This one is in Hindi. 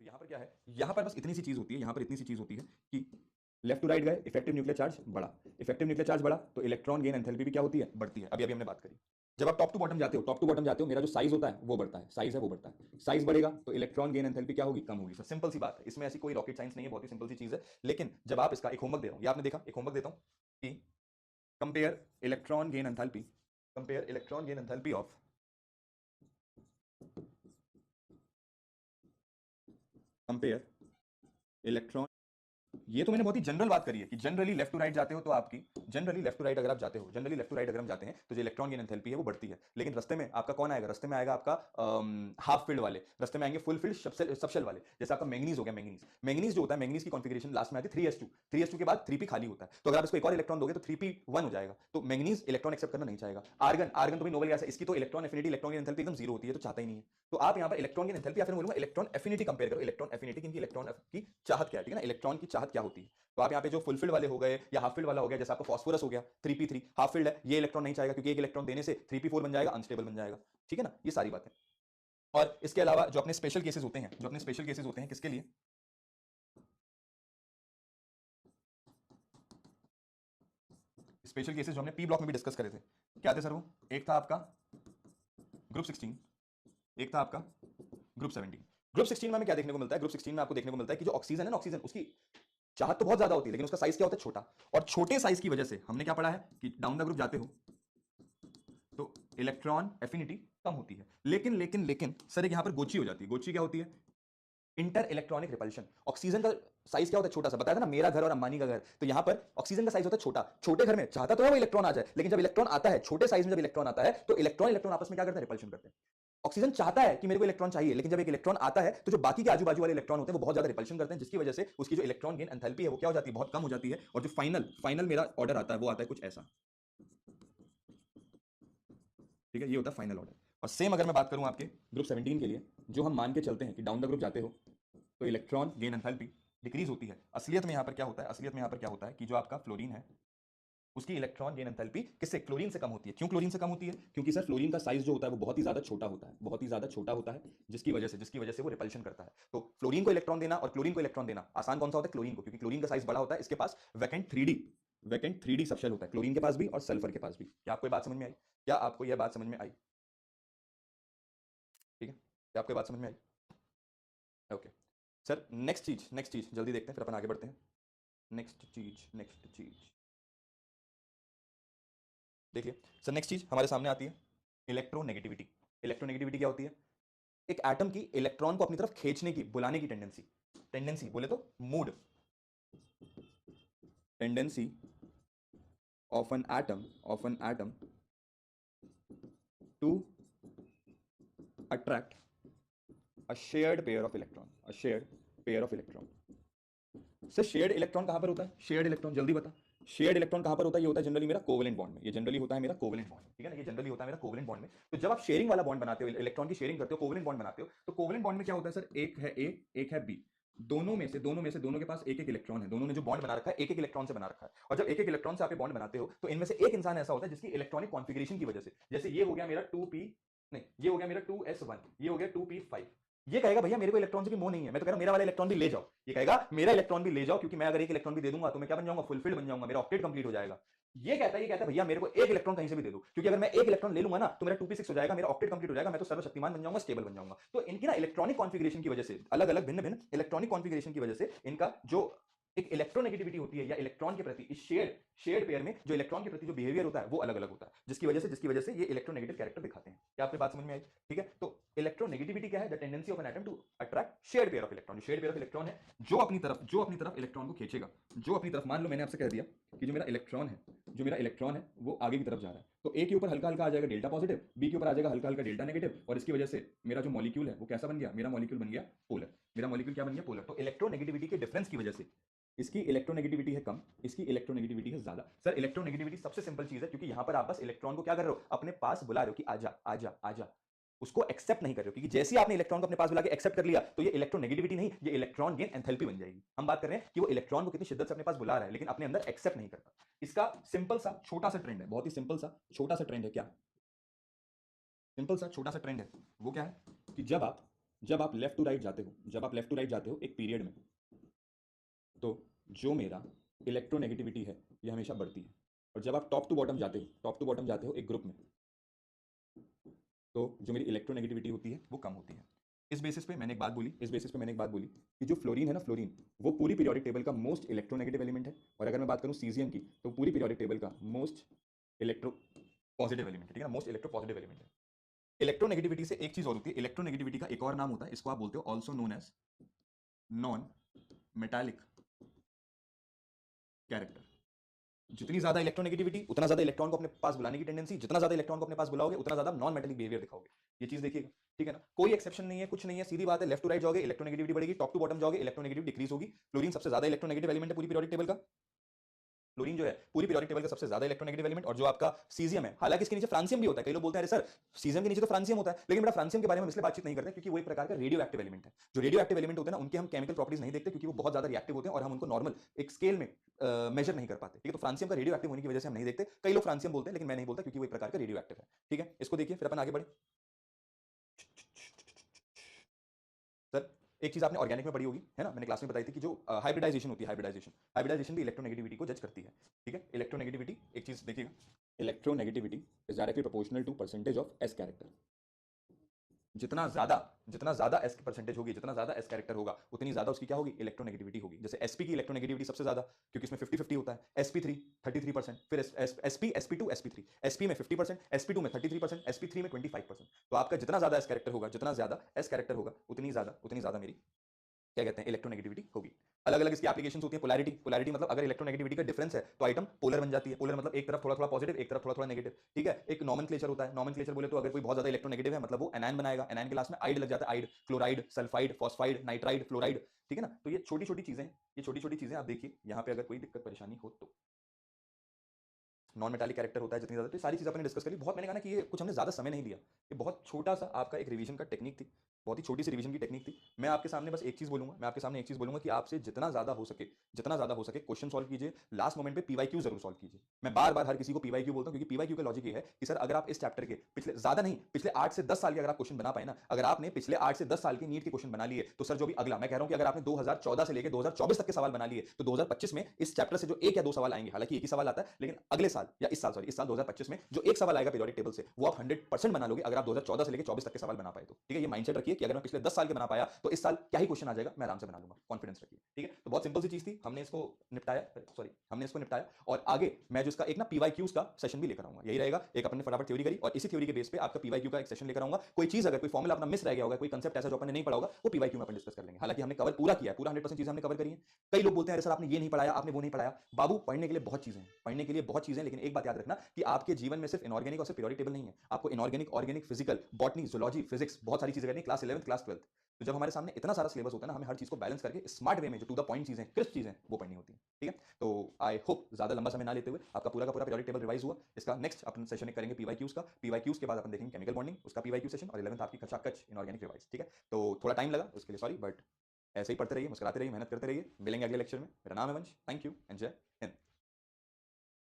तो यहाँ पर क्या है, यहाँ पर बस इतनी सी चीज होती है, यहाँ पर इतनी सी चीज होती है कि लेफ्ट टू राइट गए, इफेक्टिव न्यूक्लियर चार्ज बढ़ा, इफेक्टिव न्यूक्लियर चार्ज बढ़ा तो इलेक्ट्रॉन गेन एंथैल्पी भी क्या होती है, बढ़ती है। अभी अभी हमने बात करी। जब आप टॉप टू बॉटम जाते हो, टॉप टू बॉटम जाते हो, मेरा जो साइज होता है वो बढ़ता है, साइज है वो बढ़ता है, साइज बढ़ेगा तो इलेक्ट्रॉन गेन एंथैल्पी क्या होगी, कम होगी। सर सिंपल सी बात है, इसमें ऐसी कोई रॉकेट साइंस नहीं है, बहुत ही सिंपल सी चीज है। लेकिन जब आप इसका एक होमवर्क दे रहा हूं, ये आपने देखा, एक होमवर्क देता हूं कि compare electron gain enthalpy, compare electron gain enthalpy of, compare electron, ये तो मैंने बहुत ही जनरल बात करी है कि जनरली लेफ्ट टू राइट जाते हो तो आपकी, जनरली लेफ्ट टू राइट अगर आप जाते हो, जनरली लेफ्ट टू राइट अगर हम जाते हैं तो जो इलेक्ट्रॉन गेन एंथैल्पी है वो बढ़ती है। लेकिन रास्ते में आपका कौन आएगा, रास्ते में आएगा आपका हाफ फील्ड वाले, रास्ते में आएंगे फुल फील्ड सबशेल वाले। जैसे आपका मैंगनीज हो गया, मैंगनीज, मैंगनीज जो होता है, मैंगनीज की कॉन्फिगरेशन लास्ट में आती है 3s2, 3s2 के बाद 3p खाली होता है, तो अगर आप इसको एक और इलेक्ट्रॉन दोगे तो 3p1 हो जाएगा, तो मैंगनीज इलेक्ट्रॉन एक्सेप्ट करना नहीं चाहेगा। आर्गन, आर्गन तो भी नोबल गैस है, इसकी तो electron affinity, electron gain enthalpy एकदम जीरो होती है, तो चाहता ही नहीं है। तो आप यहाँ पर इलेक्ट्रॉन गेन एंथैल्पी या फिर बोलूंगा इलेक्ट्रॉन एफिनिटी कंपेयर करो, इलेक्ट्रॉन एफिनिटी की, इलेक्ट्रॉन की चाहत क्या है, ठीक है ना, इलेक्ट्रॉन की चाहत क्या होती है। तो आप यहाँ पे जो फुलफिल्ड वाले हो गए या हाफ फील्ड वाला हो गया, जैसे आपका फास्फोरस हो गया 3p3 हाफ फील्ड है, ये इलेक्ट्रॉन नहीं चाहेगा क्योंकि एक इलेक्ट्रॉन देने से 3p4 बन जाएगा, अनस्टेबल बन जाएगा, ठीक है ना, ये सारी बातें। और इसके अलावा जो अपने स्पेशल केसेस होते हैं, जो अपने स्पेशल केसेस होते हैं किसके लिए, स्पेशल केसेस जो हमने पी ब्लॉक में भी डिस्कस करे थे, क्या थे सर वो, एक था आपका ग्रुप 16, एक था आपका ग्रुप 17। ग्रुप 16 में हमें क्या देखने को मिलता है, ग्रुप 16 में आपको देखने को मिलता है कि जो ऑक्सीजन है ना, ऑक्सीजन उसकी चाहत तो बहुत ज्यादा होती है लेकिन उसका साइज क्या होता है, छोटा। और छोटे साइज की वजह से हमने क्या पढ़ा है कि डाउन द ग्रुप जाते हो तो इलेक्ट्रॉन एफिनिटी कम होती है। लेकिन लेकिन लेकिन सर एक यहां पर गोची हो जाती है। गोची क्या होती है, इंटर इलेक्ट्रॉनिक रिपल्शन। ऑक्सीजन का साइज क्या होता है, छोटा सा, बताया था ना, मेरा घर और अंबानी का घर, तो यहां पर ऑक्सीजन का साइज होता है छोटा, छोटे घर में चाहता तो है वो इलेक्ट्रॉन आ जाए, लेकिन जब इलेक्ट्रॉन आता है छोटे साइज में, जब इलेक्ट्रॉन आता है तो इलेक्ट्रॉन इलेक्ट्रॉन आपस में क्या करते हैं, रिपल्शन करते हैं। ऑक्सीजन चाहता है कि मेरे को इलेक्ट्रॉन चाहिए, लेकिन जब एक इलेक्ट्रॉन आता है तो जो बाकी के आजू बाजू वाले इलेक्ट्रॉन होते हैं वो बहुत ज्यादा रिपल्शन करते हैं, जिसकी वजह से उसकी जो इलेक्ट्रॉन गेन एंथैल्पी है वो क्या हो जाती है, बहुत कम हो जाती है। और जो फाइनल फाइनल मेरा ऑर्डर आता है वो आता है कुछ ऐसा, ठीक है, ये होता है फाइनल ऑर्डर। और सेम अगर मैं बात करूं आपके ग्रुप 17 के लिए, जो हम मान के चलते हैं कि डाउन द ग्रुप जाते हो तो इलेक्ट्रॉन गेन एंथैल्पी डिक्रीज होती है। असलियत में यहां पर क्या होता है, असलियत में यहां पर क्या होता है कि जो आपका फ्लोरीन है उसकी इलेक्ट्रॉन गेन एंथैल्पी किससे, क्लोरीन से कम होती है। क्यों क्लोरीन से कम होती है, क्योंकि सर फ्लोरीन का साइज जो होता है वो बहुत ही ज्यादा छोटा होता है, बहुत ही ज्यादा छोटा होता है, जिसकी वजह से वो रिपल्शन करता है। तो फ्लोरीन को इलेक्ट्रॉन देना और क्लोरीन को इलेक्ट्रॉन देना आसान कौन सा होता है, क्लोरीन को, क्योंकि क्लोरीन का साइज बड़ा होता है, इसके पास वैकेंट 3D सबशेल होता है, क्लोरीन के पास भी और सल्फर के पास भी। क्या आपको ये बात समझ में आई, क्या आपको यह बात समझ में आई, ठीक है, क्या आपको बात समझ में आई, ओके। सर नेक्स्ट चीज जल्दी देखते हैं फिर अपन आगे बढ़ते हैं। नेक्स्ट चीज देखिए सर, नेक्स्ट चीज हमारे सामने आती है इलेक्ट्रोनेगेटिविटी। इलेक्ट्रोनेगेटिविटी क्या होती है, एक एटम की इलेक्ट्रॉन को अपनी तरफ खींचने की, बुलाने की टेंडेंसी, टेंडेंसी बोले तो mood, tendency of an atom to attract a shared pair of electron, a shared pair of electron। Sir shared electron कहां पर होता है, शेयर्ड इलेक्ट्रॉन जल्दी बता, शेयर्ड इलेक्ट्रॉन कहां पर होता है, ये होता है जनरली मेरा कोवेलेंट बॉन्ड में, ये जनरली होता है मेरा कोवेलेंट बॉन्ड, ठीक है ना, ये जनरली होता है मेरा कोवेलेंट बॉन्ड में। तो जब आप शेयरिंग वाला बॉन्ड बनाते हो, इलेक्ट्रॉन की शेयरिंग करते हो, कोवेलेंट बॉन्ड बनाते हो, तो कोवेलेंट बॉन्ड में क्या होता है सर, एक है ए, एक है बी, दोनों के पास एक एक इलेक्ट्रॉन है, दोनों ने जो बॉन्ड बना रखा है एक एक इलेक्ट्रॉन से बना रखा है। और जब एक एक इलेक्ट्रॉन से आप बॉन्ड बनाते हो तो इनमें से एक इंसान ऐसा होता है जिसकी इलेक्ट्रॉनिक कॉन्फिगरेशन की वजह से, जैसे ये हो गया मेरा 2p, नहीं ये हो गया मेरा 2s1, ये हो गया 2p5, ये कहेगा भैया मेरे को इलेक्ट्रॉन से भी मोह नहीं है, मैं तो कह रहा हूं मेरा वाला इलेक्ट्रॉन भी ले जाओ, ये कहेगा मेरा इलेक्ट्रॉन भी ले जाओ, क्योंकि मैं अगर एक इलेक्ट्रॉन भी दे दूंगा तो मैं क्या बन जाऊंगा, फुलफिल्ड बन जाऊंगा, मेरा ऑक्टेट कंप्लीट हो जाएगा। ये कहता है भैया मेरे को एक इलेक्ट्रॉन कहीं से भी दे दो, क्योंकि अगर मैं एक इलेक्ट्रॉन ले लूंगा ना तो मेरा 2p6 हो जाएगा, मेरा ऑक्टेट कंप्लीट हो जाएगा, मैं तो सर्वशक्तिमान बन जाऊंगा, स्टेबल बन जाऊंगा। तो इनकी ना इलेक्ट्रॉनिक कॉन्फिगरेशन की वजह से, अलग अलग भिन्न भिन्न इलेक्ट्रॉनिक कॉन्फिगरेशन की वजह से इनका जो एक इलेक्ट्रोनेगेटिविटी होती है या इलेक्ट्रॉन के प्रति इस शेयर्ड पेयर में जो इलेक्ट्रॉन के प्रति जो बिहेवियर होता है वो अलग अलग होता है, जिसकी वजह से ये इलेक्ट्रोनेगेटिव कैरेक्टर दिखाते हैं। क्या आपकी बात समझ में आई, ठीक है। तो इलेक्ट्रोनेगेटिविटी क्या है, the tendency of an atom to attract shared pair of electron. Shared pair of electron है जो अपनी तरफ इलेक्ट्रॉन को खींचेगा, जो अपनी तरफ, मान लो मैंने आपसे कह दिया कि जो मेरा इलेक्ट्रॉन है वो आगे की तरफ जा रहा है, तो ए के ऊपर हल्का हल्का आ जाएगा डेल्टा पॉजिटिव, बी के ऊपर आ जाएगा हल्का हल्का डेल्टा नेगेटिव, और इसकी वजह से मेरा जो मॉलिक्यूल है वो कैसा बन गया, मेरा मॉलिक्यूल बन गया पोलर, मेरा मॉलिक्यूल क्या बन गया, पोलर। तो इलेक्ट्रोनेगेटिविटी के डिफरेंस की वजह से इसकी इलेक्ट्रोनेगेटिविटी है कम, इसकी इलेक्ट्रोनेगेटिविटी है ज्यादा। सर इलेक्ट्रोनेगेटिविटी सबसे सिंपल चीज है, क्योंकि यहां पर आप बस इलेक्ट्रॉन को क्या कर रहे हो, अपने पास बुला रहे हो कि आजा आजा आजा, उसको एक्सेप्ट नहीं कर रहे हो, क्योंकि जैसे ही आपने इलेक्ट्रॉन को अपने पास बुला के एक्सेप्ट कर लिया तो ये इलेक्ट्रोनेगेटिविटी नहीं, ये इलेक्ट्रॉन गेन एंथैल्पी बन जाएगी। हम बात कर रहे हैं कि वो इलेक्ट्रॉन को कितनी शिद्दत से अपने पास बुला रहा है लेकिन अपने अंदर एक्सेप्ट नहीं करता। इसका सिंपल सा छोटा सा ट्रेंड है, बहुत ही सिंपल सा छोटा सा ट्रेंड है, क्या सिंपल सा छोटा सा ट्रेंड है, वो क्या है कि जब आप जब आप लेफ्ट टू राइट जाते हो, जब आप लेफ्ट टू राइट जाते हो एक पीरियड में, तो जो मेरा इलेक्ट्रोनेगेटिविटी है ये हमेशा बढ़ती है। और जब आप टॉप टू बॉटम जाते हो, टॉप टू बॉटम जाते हो एक ग्रुप में, तो जो मेरी इलेक्ट्रोनेगेटिविटी होती है वो कम होती है। इस बेसिस पे मैंने एक बात बोली, इस बेसिस पे मैंने एक बात बोली कि जो फ्लोरीन है ना, फ्लोरीन वो पूरी पीरियोडिक टेबल का मोस्ट इलेक्ट्रोनेगेटिव एलिमेंट है। और अगर मैं बात करूं सीजियम की, तो पूरी पीरियोडिक टेबल का मोस्ट इलेक्ट्रो पॉजिटिव एलिमेंट है, ठीक है ना, मोस्ट इलेक्ट्रो पॉजिटिव एलिमेंट है। इलेक्ट्रोनेगेटिविटी से एक चीज और होती है, इलेक्ट्रोनेगेटिविटी का एक और नाम होता है, इसको आप बोलते हो also known as non metallic character. जितनी ज्यादा इलेक्ट्रोनेगेटिविटी उतना ज्यादा इलेक्ट्रॉन को अपने पास बुलाने की टेंडेंसी, जितना ज्यादा इलेक्ट्रॉन को अपने पास बुलाओगे उतना ज्यादा नॉन मेटालिक बिहेवियर दिखाओगे। ये चीज देखिएगा, ठीक है ना, कोई एक्सेप्शन नहीं है, कुछ नहीं है, सीधी बात है। लेफ्ट टू राइट जाओगे इलेक्ट्रोनेगेटिविटी बढ़ेगी, टॉप टू बॉटम जाओगे इलेक्ट्रोनेगेटिविटी डिक्रीज होगी। फ्लोरीन सबसे ज्यादा इलेक्ट्रोनेगेटिव एलिमेंट है पूरी पीरियोडिक टेबल का। फ्लोरीन जो है पूरी पीरियोडिक टेबल का सबसे ज्यादा इलेक्ट्रोनेगेटिव एलिमेंट। और जो आपका सीजियम है, हालांकि इसके नीचे फ्रांसियम भी होता है, कई लोग बोलते हैं अरे सर सीजियम के नीचे तो फ्रांसियम होता है, लेकिन बेटा फ्रांसियम के बारे में हम इसलिए बातचीत नहीं करते क्योंकि वो एक प्रकार का रेडियो एक्टिव एलिमेंट है। जो रेडियो एक्टिव एलिमेंट होते हैं ना, उनके हम केमिकल प्रॉपर्टीज नहीं देखते क्योंकि वो बहुत ज्यादा रिएक्टिव होते हैं और हम उनको नॉर्मल एक स्केल में मेजर नहीं कर पाते, ठीक है। तो फ्रांसियम का रेडियो एक्टिव होने की वजह से हम नहीं देखते। कई लोग फ्रांसियम बोलते हैं लेकिन मैं नहीं बोलता क्योंकि वो एक प्रकार का रेडियो एक्टिव है, ठीक है। इसको देखिए, फिर अपन आगे बढ़े। सर एक चीज आपने ऑर्गेनिक में पढ़ी होगी, है ना, मैंने क्लास में बताई थी कि जो हाइब्रिडाइजेशन होती है, हाइब्रिडाइजेशन भी इलेक्ट्रोनेगेटिविटी को जज करती है, ठीक है। इलेक्ट्रोनेगेटिविटी एक चीज देखिएगा, electronegativity is directly proportional to percentage of s character. जितना ज्यादा एस की परसेंटेज होगी, जितना ज्यादा एस कैरेक्टर होगा, उतनी ज्यादा उसकी क्या होगी, इलेक्ट्रोनेगेटिविटी होगी। जैसे एसपी की इलेक्ट्रोनेगेटिविटी सबसे ज्यादा, क्योंकि इसमें 50-50 होता है। sp3 33%, फिर sp sp2 sp3, sp में 50%, sp2 में 33%, sp3 में 25%। तो आपका जितना ज्यादा एस कैरेक्टर होगा, जितना ज्यादा एस कैरेक्टर होगा, उतनी ज्यादा मेरी क्या कहते हैं इलेक्ट्रोनेगेटिविटी होगी। अलग अलग इसकी एप्लीकेशंस होती है। पोलैरिटी, पोलैरिटी मतलब अगर इलेक्ट्रोनेगेटिविटी का डिफरेंस है तो आइटम पोलर बन जाती है। पोलर मतलब एक तरफ थोड़ा थोड़ा पॉजिटिव, एक तरफ थोड़ा थोड़ा नेगेटिव, ठीक है। एक नॉमेनक्लेचर होता है, नॉमेनक्लेचर बोले तो अगर कोई बहुत ज्यादा इलेक्ट्रोनेगेटिव है मतलब वो एनायन बनाएगा, एनायन के लास्ट में आइड लग जाता है, ide, chloride, sulphide, phosphide, nitride, fluoride, ठीक है ना। तो ये छोटी छोटी चीजें, ये छोटी छोटी चीजें आप देखिए, यहाँ पे अगर कोई दिक्कत परेशानी हो तो नॉन मेटालिक कैरेक्टर होता है जितनी ज्यादा। तो सारी चीजें अपने डिस्कस करी। बहुत मैंने कहा ना कि ये कुछ हमने ज्यादा समय नहीं लिया, ये बहुत छोटा सा आपका एक रिवीजन का टेक्निक थी, बहुत ही छोटी सी रिवीजन की टेक्निक थी। मैं आपके सामने बस एक चीज बोलूंगा, मैं आपके सामने एक चीज बोलूंगा कि आपसे जितना ज्यादा हो सके, जितना ज्यादा हो सके क्वेश्चन सॉल्व कीजिए। लास्ट मोमेंट पे पीवाईक्यू जरूर सॉल्व कीजिए। मैं बार बार हर किसी को पीवाईक्यू बोलता हूं क्योंकि पीवाईक्यू का लॉजिक ये है कि सर अगर आप इस चैप्टर के पिछले ज्यादा नहीं, पिछले 8 से 10 साल के अगर आप क्वेश्चन बना पाए ना, अगर आपने पिछले 8 से 10 साल के नीट के क्वेश्चन बना लिए, तो सर जो भी अगला, मैं कह रहा हूं कि अगर आपने 2014 से लेकर 2024 तक के सवाल बना लिए, तो 2025 में इस चैप्टर से जो एक या दो सवाल आएंगे, हालांकि एक ही सवाल आता है, लेकिन अगले साल या इस साल, सॉरी इस साल 2025 में जो एक सवाल आएगा पीरियोडिक टेबल से, वो आप 100% बना लोगे अगर आप 2014 से लेकर 24 तक के सवाल बना पाए तो, ठीक है। ये माइंडसेट रखिए कि अगर मैं पिछले 10 साल के बना पाया तो इस साल क्या ही क्वेश्चन आ जाएगा, मैं आराम से बना लूंगा, कॉन्फिडेंस रखिए, ठीक है। तो बहुत सिंपल सी चीज थी, हमने इसको निपटाया, सॉरी हमने इसको निपटाया। और आगे मैं जो इसका एक ना पीवाईक्यूज का सेशन भी लेकर आऊंगा, यही रहेगा। एक अपन ने फटाफट थ्योरी करी और इसी थ्योरी के बेस पे आपका पीवाईक्यू का एक सेशन लेकर आऊंगा। कोई चीज अगर कोई फॉर्मूला अपना मिस रह गया होगा, कोई कंसेप्ट ऐसा जो अपन ने नहीं पढ़ा होगा, वो पीवाईक्यू में अपन डिस्कस कर लेंगे। हालांकि हमने कवर पूरा किया है, पूरा 100% चीजें हमने कवर करी है। कई लोग बोलते हैं अरे सर आपने ये नहीं पढ़ाया, आपने वो नहीं पढ़ाया। बाबू पढ़ने के लिए बहुत चीजें हैं, पढ़ने के लिए बहुत चीजें, लेकिन एक बात याद रखना कि आपके जीवन में सिर्फ इनऑर्गेनिक और सिर्फ पीरियोडिक टेबल नहीं है, आपको inorganic, organic, physical, botany, zoology, physics, बहुत सारी चीजें करनी है क्लास 11th क्लास 12th। तो जब हमारे सामने इतना सारा सिलेबस होता है ना, हमें हर चीज को बैलेंस करके स्मार्ट वे में जो टू द पॉइंट चीजें, क्रिस्प चीजें, वो पढ़नी होती है, ठीक है। तो आई होप ज्यादा लंबा समय ना लेते हुए आपका पूरा का पूरा पीरियोडिक टेबल रिवाइज हुआ। इसका नेक्स्ट अपन सेशन करेंगे पीवाईक्यूज का, पीवाईक्यूज के बाद अपन देखेंगे केमिकल बॉन्डिंग, उसका पीवाईक्यू सेशन, और 11th आपकी खचाखच इनऑर्गेनिक रिवाइज, ठीक है। तो थोड़ा टाइम लगा उसके लिए सॉरी, बट ऐसे ही पढ़ते रहिए, मुस्कुराते रहिए, मेहनत करते रहिए। मिलेंगे अगले लेक्चर में। मेरा नाम है वंश, थैंक यू एंड जय हिंद।